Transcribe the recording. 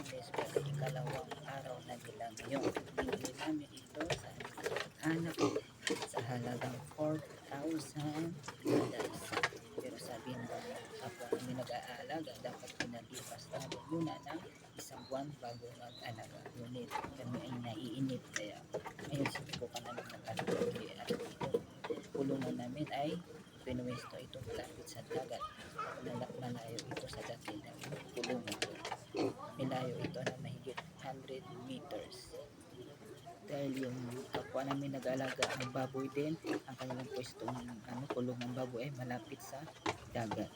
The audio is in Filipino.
Biyernes, pero ikalawang araw na nila ngayon. Binili namin ito sa anak sa halagang 4,000 dollars. Pero sabi ng kapwa namin nag-aalaga, dapat pinalipas namin muna ng isang buwan bago mag-alaga. Ngunit kami ay naiinip, kaya ngayon sinubukan namin nakalimutan at ito kulungan namin ay pinuwesto ito malapit sa dagat. Malayo ito sa dati ng kulungan. Malayo ito na mahigit 100 meters. Dahil yung kapwa namin nag-alaga ng baboy din, ang kanilang pwestong kulungan baboy ay malapit sa dagat.